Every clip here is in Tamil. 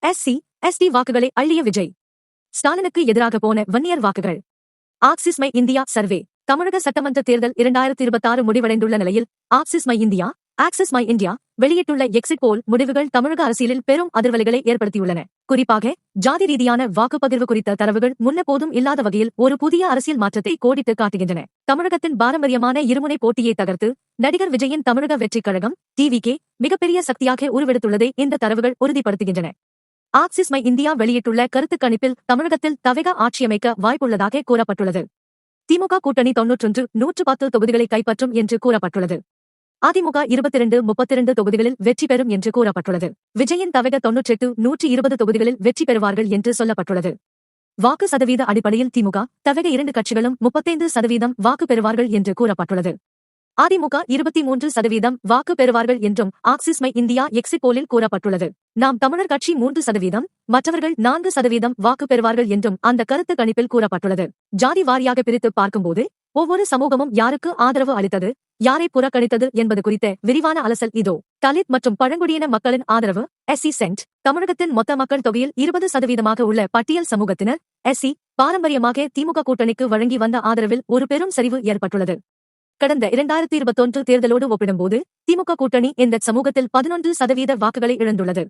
SC, SD வாக்குகளை அள்ளிய விஜய். ஸ்டாலினுக்கு எதிராக போன வன்னியர் வாக்குகள். Axis my India survey. தமிழக சட்டமன்ற தேர்தல் 2026 முடிவடைந்துள்ள நிலையில் axis my India, axis my India வெளியிட்டுள்ள எக்ஸிட் போல் முடிவுகள் தமிழக அரசியலில் பெரும் அதிர்வலைகளை ஏற்படுத்தியுள்ளன. குறிப்பாக ஜாதி ரீதியான வாக்குப்பகிர்வு குறித்த தரவுகள் முன்னெப்போதும் இல்லாத வகையில் ஒரு புதிய அரசியல் மாற்றத்தை கோடிட்டு காட்டுகின்றன. தமிழகத்தின் பாரம்பரியமான இருமுனை போட்டியை தகர்த்து நடிகர் விஜயின் தமிழக வெற்றிக் கழகம் TVK மிகப்பெரிய சக்தியாக உருவெடுத்துள்ளதை இந்த தரவுகள் உறுதிப்படுத்துகின்றன. ஆக்சிஸ் மை இந்தியா வெளியிட்டுள்ள கருத்துக் கணிப்பில் தமிழகத்தில் தவேக ஆட்சியமைக்க வாய்ப்புள்ளதாக கூறப்பட்டுள்ளது. திமுக கூட்டணி 91-110 தொகுதிகளை கைப்பற்றும் என்று கூறப்பட்டுள்ளது. அதிமுக 22-32 தொகுதிகளில் வெற்றி பெறும் என்று கூறப்பட்டுள்ளது. விஜயின் தவேக 98-120 தொகுதிகளில் வெற்றி பெறுவார்கள் என்று சொல்லப்பட்டுள்ளது. வாக்கு சதவீத அடிப்படையில் திமுக, தவேக 2 கட்சிகளும் 35% வாக்கு பெறுவார்கள் என்று கூறப்பட்டுள்ளது. அதிமுக 23% வாக்கு பெறுவார்கள் என்றும் ஆக்சிஸ் மை இந்தியா எக்ஸிட் போலில் கூறப்பட்டுள்ளது. நாம் தமிழர் கட்சி 3%, மற்றவர்கள் 4% வாக்கு பெறுவார்கள் என்றும் அந்த கருத்து கணிப்பில் கூறப்பட்டுள்ளது. ஜாதி வாரியாக பிரித்து பார்க்கும்போது ஒவ்வொரு சமூகமும் யாருக்கு ஆதரவு அளித்தது, யாரை புறக்கணித்தது என்பது குறித்த விரிவான அலசல் இதோ. தலித் மற்றும் பழங்குடியின மக்களின் ஆதரவு SC சென்ட். தமிழகத்தின் மொத்த மக்கள் தொகையில் 20% உள்ள பட்டியல் சமூகத்தினர் SC பாரம்பரியமாக திமுக கூட்டணிக்கு வழங்கி வந்த ஆதரவில் ஒரு பெரும் சரிவு ஏற்பட்டுள்ளது. கடந்த 2021 தேர்தலோடு ஒப்பிடும்போது திமுக கூட்டணி இந்த சமூகத்தில் 11% வாக்குகளை இழந்துள்ளது.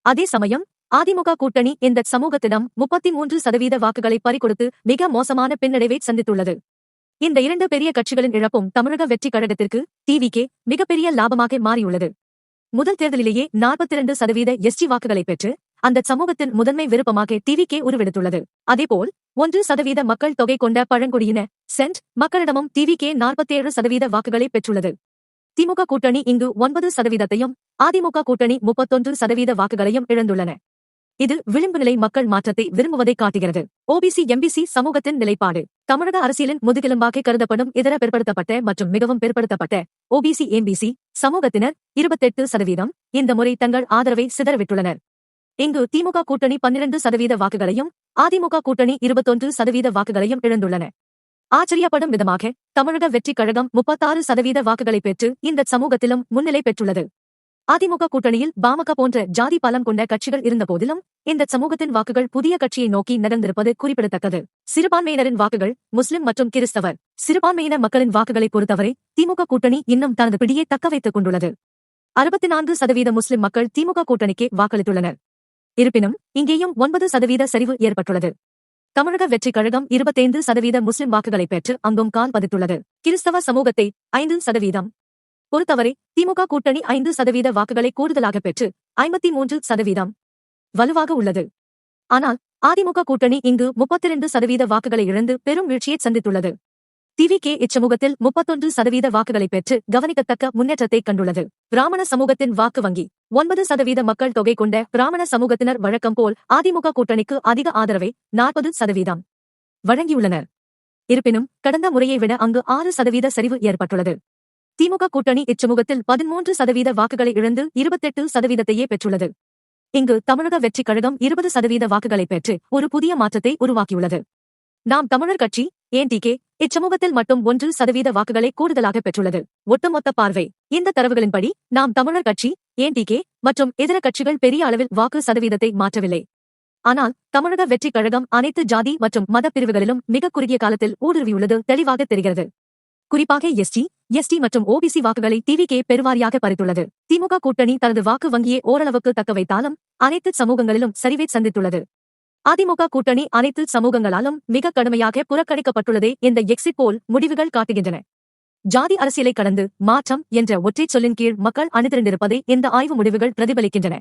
அதே சமயம் அதிமுக கூட்டணி இந்த சமூகத்திடம் 33% வாக்குகளை பறிகொடுத்து மிக மோசமான பின்னடைவை சந்தித்துள்ளது. இந்த 2 பெரிய கட்சிகளின் இழப்பும் தமிழக வெற்றி கழகத்திற்கு TVK மிகப்பெரிய லாபமாக மாறியுள்ளது. முதல் தேர்தலிலேயே 42% ST வாக்குகளை பெற்று அந்த சமூகத்தின் முதன்மை விருப்பமாக TVK உருவெடுத்துள்ளது. அதேபோல் 1% மக்கள் தொகை கொண்ட பழங்குடியின சென்ட் மக்களிடமும் TVK 47% வாக்குகளை பெற்றுள்ளது. திமுக கூட்டணி இங்கு 9%, அதிமுக கூட்டணி 31% வாக்குகளையும் இழந்துள்ளன. இது விளிம்பு நிலை மக்கள் மாற்றத்தை விரும்புவதை காட்டுகிறது. OBC MBC சமூகத்தின் நிலைப்பாடு. தமிழக அரசியலின் முதுகெலும்பாக கருதப்படும் இதர பிற்படுத்தப்பட்ட மற்றும் மிகவும் பிற்படுத்தப்பட்ட OBC MBC சமூகத்தினர் 28% இந்த முறை தங்கள் ஆதரவை சிதறவிட்டுள்ளனர். இங்கு திமுக கூட்டணி 12% வாக்குகளையும் அதிமுக கூட்டணி 21% வாக்குகளையும் இழந்துள்ளன. ஆச்சரியப்படும் விதமாக தமிழக வெற்றிக் கழகம் 36% வாக்குகளை பெற்று இந்த சமூகத்திலும் முன்னிலை பெற்றுள்ளது. அதிமுக கூட்டணியில் பாமக போன்ற ஜாதி பலம் கொண்ட கட்சிகள் இருந்தபோதிலும் இந்த சமூகத்தின் வாக்குகள் புதிய கட்சியை நோக்கி நகர்ந்திருப்பது குறிப்பிடத்தக்கது. சிறுபான்மையினரின் வாக்குகள் முஸ்லிம் மற்றும் கிறிஸ்தவர் சிறுபான்மையின மக்களின் வாக்குகளை பொறுத்தவரை திமுக கூட்டணி இன்னும் தனது பிடியை தக்கவைத்துக் கொண்டுள்ளது. 64% முஸ்லிம் மக்கள் திமுக கூட்டணிக்கு வாக்களித்துள்ளனர். இருப்பினும் இங்கேயும் 9% சரிவு ஏற்பட்டுள்ளது. தமிழக வெற்றிக் கழகம் 25% முஸ்லிம் வாக்குகளை பெற்று அங்கும் கால் பதித்துள்ளது. கிறிஸ்தவ சமூகத்தை 5% பொறுத்தவரை திமுக கூட்டணி 5% வாக்குகளை கூடுதலாக பெற்று 53% வலுவாக உள்ளது. ஆனால் அதிமுக கூட்டணி இங்கு 32% வாக்குகளை இழந்து பெரும் வீழ்ச்சியை சந்தித்துள்ளது. TVK இச்சமூகத்தில் 31% வாக்குகளை பெற்று கவனிக்கத்தக்க முன்னேற்றத்தை கண்டுள்ளது. பிராமண சமூகத்தின் வாக்கு வங்கி 9% மக்கள் தொகை கொண்ட பிராமண சமூகத்தினர் வழக்கம் போல் அதிமுக கூட்டணிக்கு அதிக ஆதரவை 40% வழங்கியுள்ளனர். இருப்பினும் கடந்த முறையை விட அங்கு 6% சரிவு ஏற்பட்டுள்ளது. திமுக கூட்டணி இச்சமூகத்தில் 13% வாக்குகளை இழந்து 28%யே பெற்றுள்ளது. இங்கு தமிழக வெற்றிக் கழகம் 20% வாக்குகளை பெற்று ஒரு புதிய மாற்றத்தை உருவாக்கியுள்ளது. நாம் தமிழர் கட்சி NTK இச்சமூகத்தில் மட்டும் 1% வாக்குகளை கூடுதலாக பெற்றுள்ளது. ஒட்டுமொத்த பார்வை. இந்த தரவுகளின்படி நாம் தமிழர் கட்சி NTK மற்றும் இதர கட்சிகள் பெரிய அளவில் வாக்கு சதவீதத்தை மாற்றவில்லை. ஆனால் தமிழக வெற்றிக் கழகம் அனைத்து ஜாதி மற்றும் மத பிரிவுகளிலும் மிக குறுகிய காலத்தில் ஊடுருவியுள்ளது தெளிவாக தெரிகிறது. குறிப்பாக ST மற்றும் OBC வாக்குகளை TVK பெருவாரியாக பறித்துள்ளது. திமுக கூட்டணி தனது வாக்கு வங்கியை ஓரளவுக்கு தக்க வைத்தாலும் அனைத்து சமூகங்களிலும் சரிவை சந்தித்துள்ளது. அதிமுக கூட்டணி அனைத்து சமூகங்களாலும் மிக கடுமையாக புறக்கணிக்கப்பட்டுள்ளதை இந்த எக்ஸிட் போல் முடிவுகள் காட்டுகின்றன. ஜாதி அரசியலை கடந்து மாற்றம் என்ற ஒற்றைச் சொல்லின் கீழ் மக்கள் அணிதிரண்டிருப்பதை இந்த ஆய்வு முடிவுகள் பிரதிபலிக்கின்றன.